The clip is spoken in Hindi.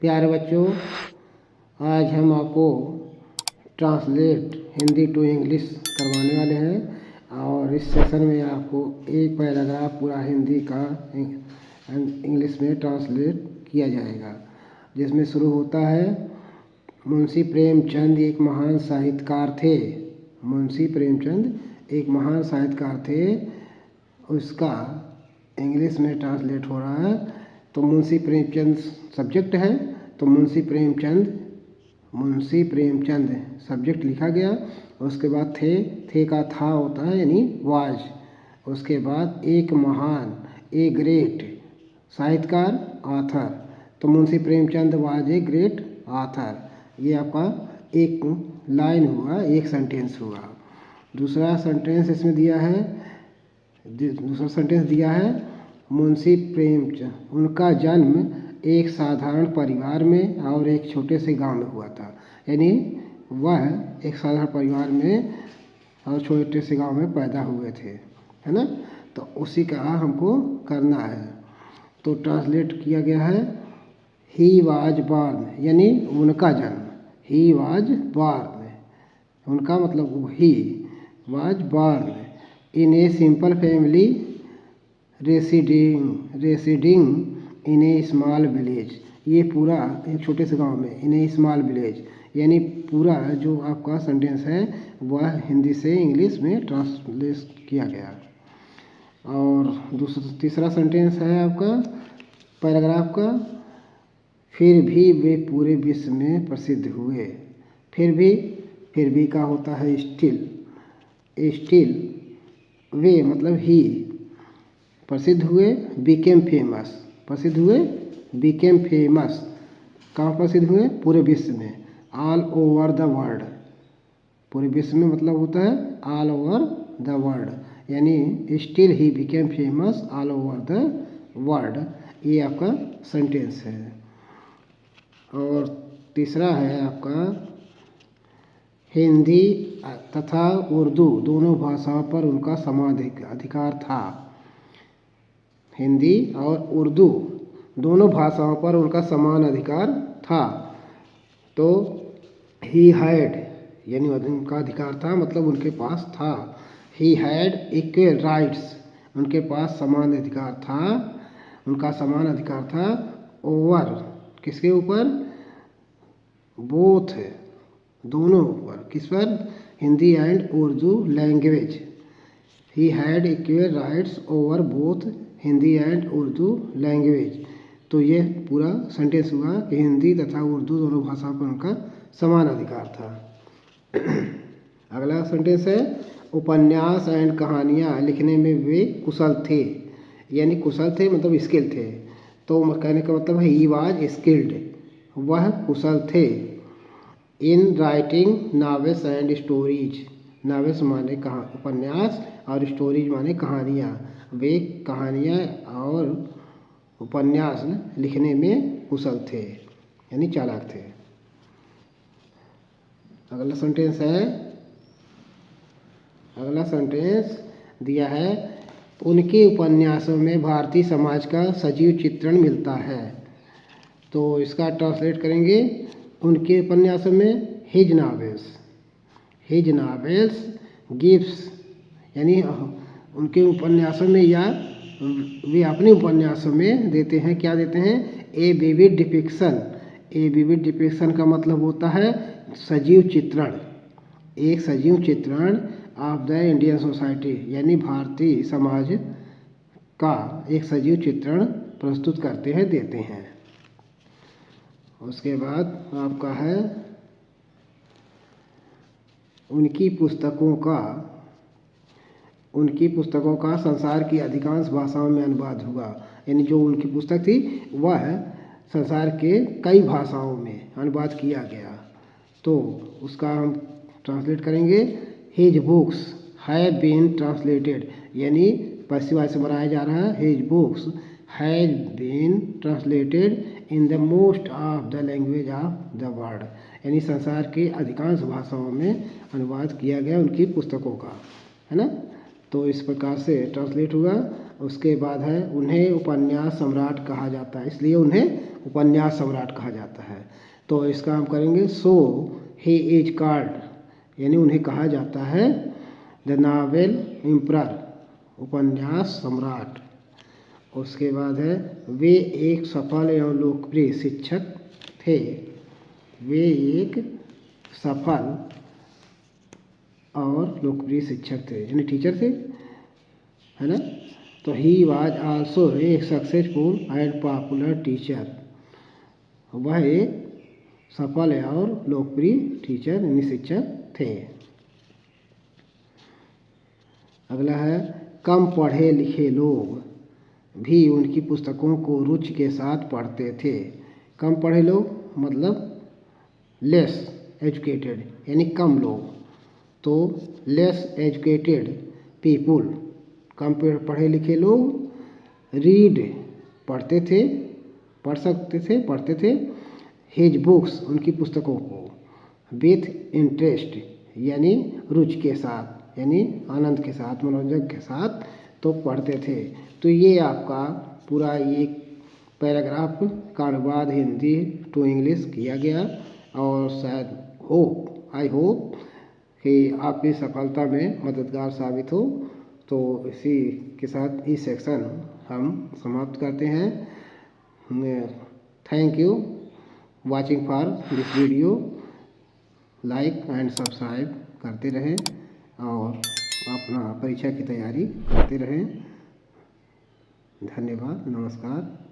प्यारे बच्चों, आज हम आपको ट्रांसलेट हिंदी टू इंग्लिश करवाने वाले हैं और इस सेशन में आपको एक पैराग्राफ पूरा हिंदी का इंग्लिश में ट्रांसलेट किया जाएगा, जिसमें शुरू होता है मुंशी प्रेमचंद एक महान साहित्यकार थे। मुंशी प्रेमचंद एक महान साहित्यकार थे, उसका इंग्लिश में ट्रांसलेट हो रहा है। तो मुंशी प्रेमचंद सब्जेक्ट है, तो मुंशी प्रेमचंद सब्जेक्ट लिखा गया। उसके बाद थे का था होता है यानी वाज। उसके बाद एक महान ए ग्रेट साहित्यकार ऑथर, तो Munshi Premchand was a great author. ये आपका एक लाइन हुआ, एक सेंटेंस हुआ। दूसरा सेंटेंस इसमें दिया है मुंशी प्रेमचंद, उनका जन्म एक साधारण परिवार में और एक छोटे से गांव में हुआ था। यानी वह एक साधारण परिवार में और छोटे से गांव में पैदा हुए थे, है ना। तो उसी का हमको करना है। तो ट्रांसलेट किया गया है ही वाज बॉर्न, यानी उनका जन्म। ही वाज बॉर्न, उनका मतलब he was born in a simple family residing in A small village. ये पूरा एक छोटे से गांव में, इन ए स्मॉल विलेज, यानी पूरा जो आपका सेंटेंस है वह हिंदी से इंग्लिश में ट्रांसलेट किया गया। और तीसरा सेंटेंस है आपका पैराग्राफ का, फिर भी वे पूरे विश्व में प्रसिद्ध हुए। फिर भी का होता है स्टिल वे मतलब ही प्रसिद्ध हुए, बिकेम फेमस। कहाँ प्रसिद्ध हुए? पूरे विश्व में, ऑल ओवर द वर्ल्ड। पूरे विश्व में मतलब होता है ऑल ओवर द वर्ल्ड, यानी still he became famous all over the world. ये आपका सेंटेंस है। और तीसरा है आपका हिंदी तथा उर्दू दोनों भाषाओं पर उनका समान अधिकार था। हिंदी और उर्दू दोनों भाषाओं पर उनका समान अधिकार था। तो ही हैड यानी उनका अधिकार था, मतलब उनके पास था। ही हैड इक्वल राइट्स, उनके पास समान अधिकार था, उनका समान अधिकार था। ओवर किसके ऊपर? बोथ, दोनों ऊपर। किस पर? Hindi and Urdu language. He had equal rights over both Hindi and Urdu language. तो ये पूरा सेंटेंस हुआ कि हिंदी तथा उर्दू दोनों भाषाओं पर उनका समान अधिकार था। अगला सेंटेंस है उपन्यास एंड कहानियाँ लिखने में वे कुशल थे। यानी कुशल थे मतलब स्किल थे। तो कहने का मतलब है ही वाज स्किल्ड, वह कुशल थे। In writing novels and stories, novels माने उपन्यास और स्टोरीज माने कहानियाँ। वे कहानियाँ और उपन्यास लिखने में कुशल थे, यानी चालाक थे। अगला सेंटेंस दिया है उनके उपन्यासों में भारतीय समाज का सजीव चित्रण मिलता है। तो इसका ट्रांसलेट करेंगे, उनके उपन्यासों में हिज नॉवेल्स गिव्स, यानी उनके उपन्यासों में या वे अपने उपन्यासों में देते हैं, क्या देते हैं? ए विविड डिपिक्शन का मतलब होता है सजीव चित्रण, एक सजीव चित्रण ऑफ द इंडियन सोसाइटी, यानी भारतीय समाज का एक सजीव चित्रण प्रस्तुत करते हैं, देते हैं। उसके बाद आपका है उनकी पुस्तकों का संसार की अधिकांश भाषाओं में अनुवाद हुआ। यानी जो उनकी पुस्तक थी वह संसार के कई भाषाओं में अनुवाद किया गया। तो उसका हम ट्रांसलेट करेंगे, his books have been translated, यानी पैसिव से बनाया जा रहा है। His books have been translated in the most of the language of the world, यानी संसार के अधिकांश भाषाओं में अनुवाद किया गया उनकी पुस्तकों का, है ना। तो इस प्रकार से ट्रांसलेट हुआ। उसके बाद है उन्हें उपन्यास सम्राट कहा जाता है, इसलिए उन्हें उपन्यास सम्राट कहा जाता है। तो इसका हम करेंगे सो ही इज कॉल्ड, यानी उन्हें कहा जाता है द नॉवेल एम्परर, उपन्यास सम्राट। उसके बाद है वे एक सफल एवं लोकप्रिय शिक्षक थे, वे एक सफल और लोकप्रिय शिक्षक थे, यानी टीचर थे, है ना। तो he was also a successful and popular teacher, वह एक सफल और लोकप्रिय टीचर यानी शिक्षक थे। अगला है कम पढ़े लिखे लोग भी उनकी पुस्तकों को रुचि के साथ पढ़ते थे। कम पढ़े लोग मतलब लेस एजुकेटेड, यानी कम लोग, तो लेस एजुकेटेड पीपुल, कम पढ़े लिखे लोग रीड पढ़ते थे, पढ़ते थे हिज बुक्स, उनकी पुस्तकों को, विथ इंटरेस्ट यानी रुचि के साथ, यानी आनंद के साथ, मनोरंजन के साथ तो पढ़ते थे। तो ये आपका पूरा एक पैराग्राफ का अनुवाद हिंदी टू इंग्लिश किया गया, और शायद आई होप कि आपकी सफलता में मददगार साबित हो। तो इसी के साथ इस सेक्शन हम समाप्त करते हैं। Thank you watching for this video, like and subscribe करते रहें और अपना परीक्षा की तैयारी करते रहें। धन्यवाद, नमस्कार।